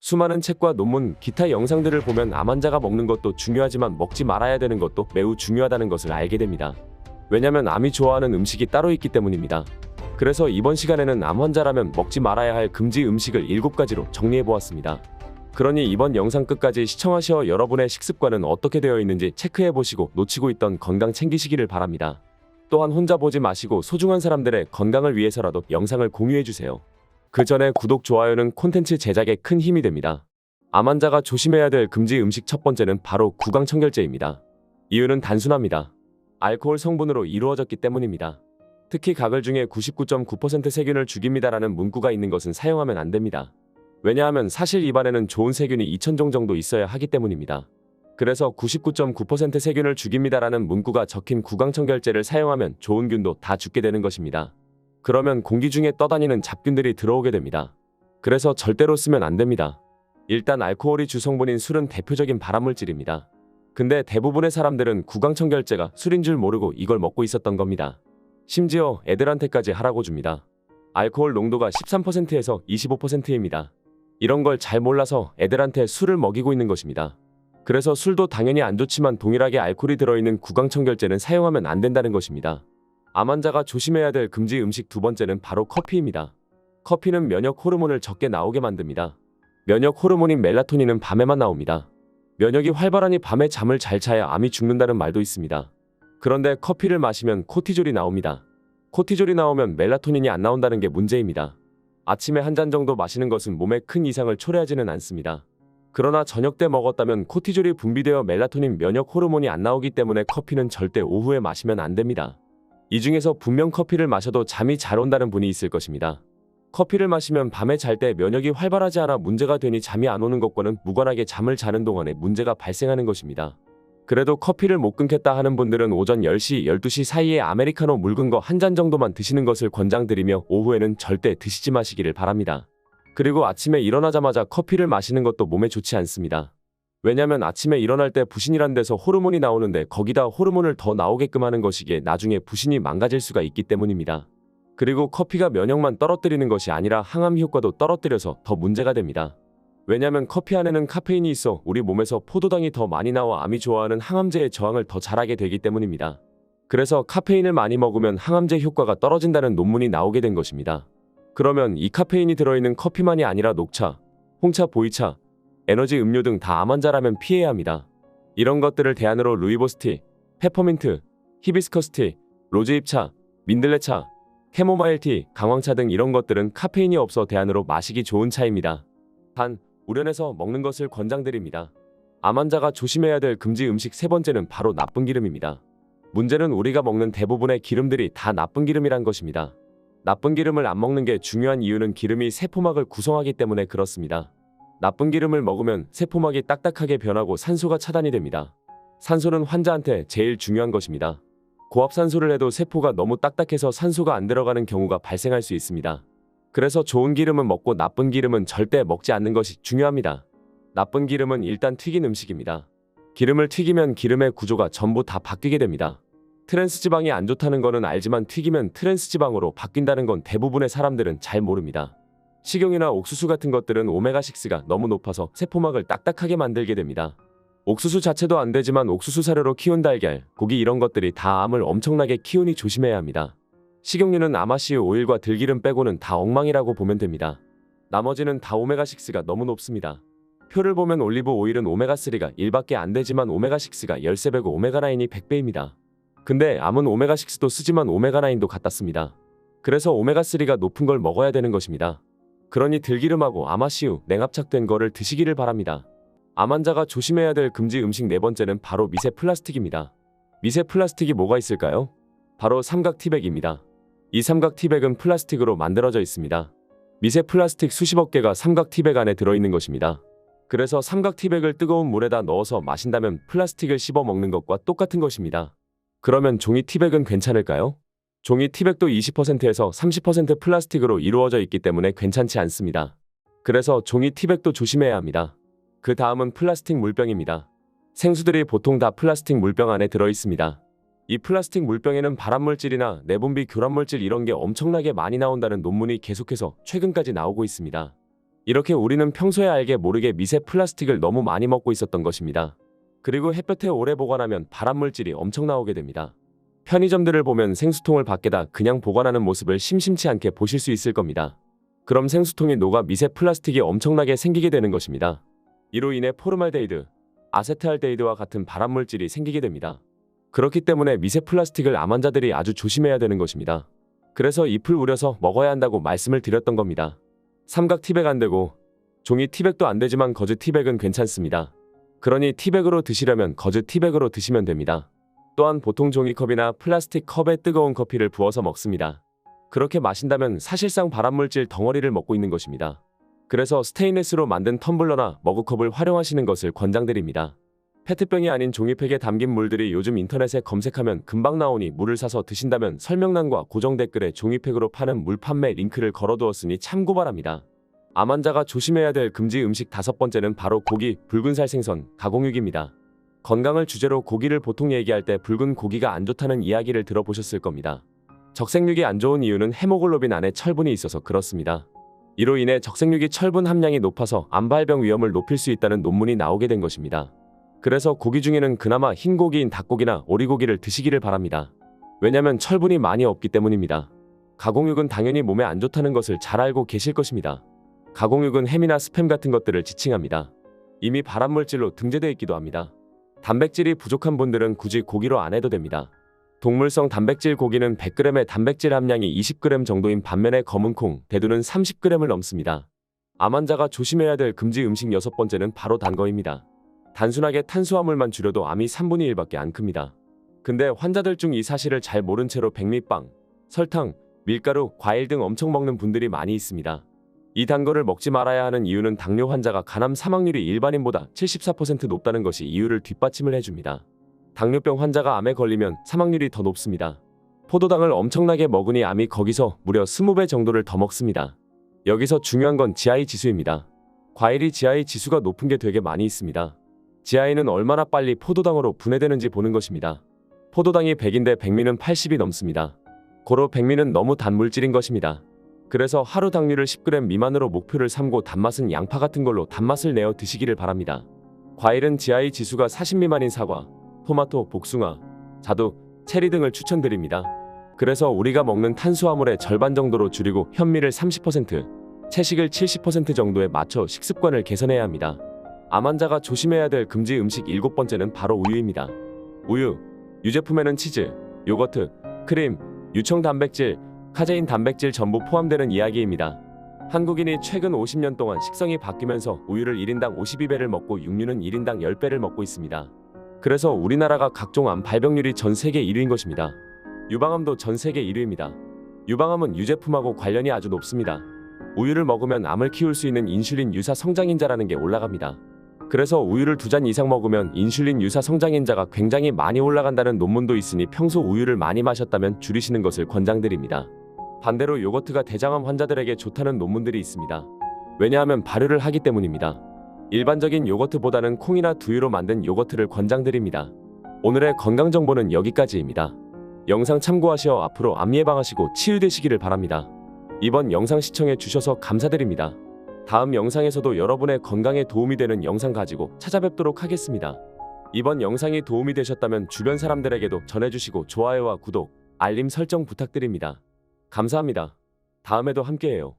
수많은 책과 논문, 기타 영상들을 보면 암 환자가 먹는 것도 중요하지만 먹지 말아야 되는 것도 매우 중요하다는 것을 알게 됩니다. 왜냐면 암이 좋아하는 음식이 따로 있기 때문입니다. 그래서 이번 시간에는 암 환자라면 먹지 말아야 할 금지 음식을 7가지로 정리해보았습니다. 그러니 이번 영상 끝까지 시청하셔 여러분의 식습관은 어떻게 되어 있는지 체크해보시고 놓치고 있던 건강 챙기시기를 바랍니다. 또한 혼자 보지 마시고 소중한 사람들의 건강을 위해서라도 영상을 공유해주세요. 그 전에 구독, 좋아요는 콘텐츠 제작에 큰 힘이 됩니다. 암 환자가 조심해야 될 금지 음식 첫 번째는 바로 구강청결제입니다. 이유는 단순합니다. 알코올 성분으로 이루어졌기 때문입니다. 특히 가글 중에 99.9% 세균을 죽입니다라는 문구가 있는 것은 사용하면 안 됩니다. 왜냐하면 사실 입안에는 좋은 세균이 2000종 정도 있어야 하기 때문입니다. 그래서 99.9% 세균을 죽입니다라는 문구가 적힌 구강청결제를 사용하면 좋은 균도 다 죽게 되는 것입니다. 그러면 공기 중에 떠다니는 잡균들이 들어오게 됩니다. 그래서 절대로 쓰면 안 됩니다. 일단 알코올이 주성분인 술은 대표적인 발암물질입니다. 근데 대부분의 사람들은 구강청결제가 술인 줄 모르고 이걸 먹고 있었던 겁니다. 심지어 애들한테까지 하라고 줍니다. 알코올 농도가 13%에서 25%입니다. 이런 걸 잘 몰라서 애들한테 술을 먹이고 있는 것입니다. 그래서 술도 당연히 안 좋지만 동일하게 알코올이 들어있는 구강청결제는 사용하면 안 된다는 것입니다. 암 환자가 조심해야 될 금지 음식 두 번째는 바로 커피입니다. 커피는 면역 호르몬을 적게 나오게 만듭니다. 면역 호르몬인 멜라토닌은 밤에만 나옵니다. 면역이 활발하니 밤에 잠을 잘 자야 암이 죽는다는 말도 있습니다. 그런데 커피를 마시면 코티졸이 나옵니다. 코티졸이 나오면 멜라토닌이 안 나온다는 게 문제입니다. 아침에 한 잔 정도 마시는 것은 몸에 큰 이상을 초래하지는 않습니다. 그러나 저녁 때 먹었다면 코티졸이 분비되어 멜라토닌 면역 호르몬이 안 나오기 때문에 커피는 절대 오후에 마시면 안 됩니다. 이 중에서 분명 커피를 마셔도 잠이 잘 온다는 분이 있을 것입니다. 커피를 마시면 밤에 잘 때 면역이 활발하지 않아 문제가 되니 잠이 안 오는 것과는 무관하게 잠을 자는 동안에 문제가 발생하는 것입니다. 그래도 커피를 못 끊겠다 하는 분들은 오전 10시, 12시 사이에 아메리카노 묽은 거 한 잔 정도만 드시는 것을 권장드리며 오후에는 절대 드시지 마시기를 바랍니다. 그리고 아침에 일어나자마자 커피를 마시는 것도 몸에 좋지 않습니다. 왜냐면 아침에 일어날 때 부신이란 데서 호르몬이 나오는데 거기다 호르몬을 더 나오게끔 하는 것이기에 나중에 부신이 망가질 수가 있기 때문입니다. 그리고 커피가 면역만 떨어뜨리는 것이 아니라 항암 효과도 떨어뜨려서 더 문제가 됩니다. 왜냐면 커피 안에는 카페인이 있어 우리 몸에서 포도당이 더 많이 나와 암이 좋아하는 항암제의 저항을 더 잘하게 되기 때문입니다. 그래서 카페인을 많이 먹으면 항암제 효과가 떨어진다는 논문이 나오게 된 것입니다. 그러면 이 카페인이 들어있는 커피만이 아니라 녹차, 홍차, 보이차, 에너지 음료 등 다 암 환자라면 피해야 합니다. 이런 것들을 대안으로 루이보스티, 페퍼민트, 히비스커스티, 로즈잎차, 민들레차, 캐모마일티, 강황차 등 이런 것들은 카페인이 없어 대안으로 마시기 좋은 차입니다. 단, 우려내서 먹는 것을 권장드립니다. 암 환자가 조심해야 될 금지 음식 세 번째는 바로 나쁜 기름입니다. 문제는 우리가 먹는 대부분의 기름들이 다 나쁜 기름이란 것입니다. 나쁜 기름을 안 먹는 게 중요한 이유는 기름이 세포막을 구성하기 때문에 그렇습니다. 나쁜 기름을 먹으면 세포막이 딱딱하게 변하고 산소가 차단이 됩니다. 산소는 환자한테 제일 중요한 것입니다. 고압산소를 해도 세포가 너무 딱딱해서 산소가 안 들어가는 경우가 발생할 수 있습니다. 그래서 좋은 기름은 먹고 나쁜 기름은 절대 먹지 않는 것이 중요합니다. 나쁜 기름은 일단 튀긴 음식입니다. 기름을 튀기면 기름의 구조가 전부 다 바뀌게 됩니다. 트랜스지방이 안 좋다는 거는 알지만 튀기면 트랜스지방으로 바뀐다는 건 대부분의 사람들은 잘 모릅니다. 식용유나 옥수수 같은 것들은 오메가6가 너무 높아서 세포막을 딱딱하게 만들게 됩니다. 옥수수 자체도 안 되지만 옥수수 사료로 키운 달걀, 고기 이런 것들이 다 암을 엄청나게 키우니 조심해야 합니다. 식용유는 아마씨유 오일과 들기름 빼고는 다 엉망이라고 보면 됩니다. 나머지는 다 오메가6가 너무 높습니다. 표를 보면 올리브 오일은 오메가3가 1밖에 안 되지만 오메가6가 13배고 오메가9이 100배입니다. 근데 암은 오메가6도 쓰지만 오메가9도 같다 씁니다. 그래서 오메가3가 높은 걸 먹어야 되는 것입니다. 그러니 들기름하고 아마씨유, 냉압착된 거를 드시기를 바랍니다. 암 환자가 조심해야 될 금지 음식 네 번째는 바로 미세 플라스틱입니다. 미세 플라스틱이 뭐가 있을까요? 바로 삼각 티백입니다. 이 삼각 티백은 플라스틱으로 만들어져 있습니다. 미세 플라스틱 수십억 개가 삼각 티백 안에 들어있는 것입니다. 그래서 삼각 티백을 뜨거운 물에다 넣어서 마신다면 플라스틱을 씹어 먹는 것과 똑같은 것입니다. 그러면 종이 티백은 괜찮을까요? 종이 티백도 20%에서 30% 플라스틱으로 이루어져 있기 때문에 괜찮지 않습니다. 그래서 종이 티백도 조심해야 합니다. 그 다음은 플라스틱 물병입니다. 생수들이 보통 다 플라스틱 물병 안에 들어있습니다. 이 플라스틱 물병에는 발암물질이나 내분비 교란물질 이런 게 엄청나게 많이 나온다는 논문이 계속해서 최근까지 나오고 있습니다. 이렇게 우리는 평소에 알게 모르게 미세 플라스틱을 너무 많이 먹고 있었던 것입니다. 그리고 햇볕에 오래 보관하면 발암물질이 엄청 나오게 됩니다. 편의점들을 보면 생수통을 밖에다 그냥 보관하는 모습을 심심치 않게 보실 수 있을 겁니다. 그럼 생수통이 녹아 미세 플라스틱이 엄청나게 생기게 되는 것입니다. 이로 인해 포르말데히드, 아세트알데히드와 같은 발암물질이 생기게 됩니다. 그렇기 때문에 미세 플라스틱을 암 환자들이 아주 조심해야 되는 것입니다. 그래서 잎을 우려서 먹어야 한다고 말씀을 드렸던 겁니다. 삼각 티백 안 되고 종이 티백도 안 되지만 거즈 티백은 괜찮습니다. 그러니 티백으로 드시려면 거즈 티백으로 드시면 됩니다. 또한 보통 종이컵이나 플라스틱 컵에 뜨거운 커피를 부어서 먹습니다. 그렇게 마신다면 사실상 발암물질 덩어리를 먹고 있는 것입니다. 그래서 스테인레스로 만든 텀블러나 머그컵을 활용하시는 것을 권장드립니다. 페트병이 아닌 종이팩에 담긴 물들이 요즘 인터넷에 검색하면 금방 나오니 물을 사서 드신다면 설명란과 고정 댓글에 종이팩으로 파는 물 판매 링크를 걸어두었으니 참고 바랍니다. 암 환자가 조심해야 될 금지 음식 5번째는 바로 고기, 붉은살 생선, 가공육입니다. 건강을 주제로 고기를 보통 얘기할 때 붉은 고기가 안 좋다는 이야기를 들어보셨을 겁니다. 적색육이 안 좋은 이유는 헤모글로빈 안에 철분이 있어서 그렇습니다. 이로 인해 적색육이 철분 함량이 높아서 암 발병 위험을 높일 수 있다는 논문이 나오게 된 것입니다. 그래서 고기 중에는 그나마 흰 고기인 닭고기나 오리고기를 드시기를 바랍니다. 왜냐면 철분이 많이 없기 때문입니다. 가공육은 당연히 몸에 안 좋다는 것을 잘 알고 계실 것입니다. 가공육은 햄이나 스팸 같은 것들을 지칭합니다. 이미 발암물질로 등재되어 있기도 합니다. 단백질이 부족한 분들은 굳이 고기로 안 해도 됩니다. 동물성 단백질 고기는 100g의 단백질 함량이 20g 정도인 반면에 검은콩, 대두는 30g을 넘습니다. 암 환자가 조심해야 될 금지 음식 6번째는 바로 단 거입니다. 단순하게 탄수화물만 줄여도 암이 3분의 1밖에 안 큽니다. 근데 환자들 중 이 사실을 잘 모른 채로 백미빵, 설탕, 밀가루, 과일 등 엄청 먹는 분들이 많이 있습니다. 이 단 거를 먹지 말아야 하는 이유는 당뇨 환자가 간암 사망률이 일반인보다 74% 높다는 것이 이유를 뒷받침을 해줍니다. 당뇨병 환자가 암에 걸리면 사망률이 더 높습니다. 포도당을 엄청나게 먹으니 암이 거기서 무려 20배 정도를 더 먹습니다. 여기서 중요한 건 GI 지수입니다. 과일이 GI 지수가 높은 게 되게 많이 있습니다. GI는 얼마나 빨리 포도당으로 분해되는지 보는 것입니다. 포도당이 100인데 백미는 80이 넘습니다. 고로 백미는 너무 단 물질인 것입니다. 그래서 하루 당류를 10g 미만으로 목표를 삼고 단맛은 양파 같은 걸로 단맛을 내어 드시기를 바랍니다. 과일은 GI 지수가 40 미만인 사과, 토마토, 복숭아, 자두, 체리 등을 추천드립니다. 그래서 우리가 먹는 탄수화물의 절반 정도로 줄이고 현미를 30%, 채식을 70% 정도에 맞춰 식습관을 개선해야 합니다. 암 환자가 조심해야 될 금지 음식 7번째는 바로 우유입니다. 우유, 유제품에는 치즈, 요거트, 크림, 유청 단백질, 카제인 단백질 전부 포함되는 이야기입니다. 한국인이 최근 50년 동안 식성이 바뀌면서 우유를 1인당 52배를 먹고 육류는 1인당 10배를 먹고 있습니다. 그래서 우리나라가 각종 암 발병률이 전 세계 1위인 것입니다. 유방암도 전 세계 1위입니다. 유방암은 유제품하고 관련이 아주 높습니다. 우유를 먹으면 암을 키울 수 있는 인슐린 유사 성장인자라는 게 올라갑니다. 그래서 우유를 2잔 이상 먹으면 인슐린 유사 성장인자가 굉장히 많이 올라간다는 논문도 있으니 평소 우유를 많이 마셨다면 줄이시는 것을 권장드립니다. 반대로 요거트가 대장암 환자들에게 좋다는 논문들이 있습니다. 왜냐하면 발효를 하기 때문입니다. 일반적인 요거트보다는 콩이나 두유로 만든 요거트를 권장드립니다. 오늘의 건강정보는 여기까지입니다. 영상 참고하시어 앞으로 암 예방하시고 치유되시기를 바랍니다. 이번 영상 시청해 주셔서 감사드립니다. 다음 영상에서도 여러분의 건강에 도움이 되는 영상 가지고 찾아뵙도록 하겠습니다. 이번 영상이 도움이 되셨다면 주변 사람들에게도 전해주시고 좋아요와 구독, 알림 설정 부탁드립니다. 감사합니다. 다음에도 함께해요.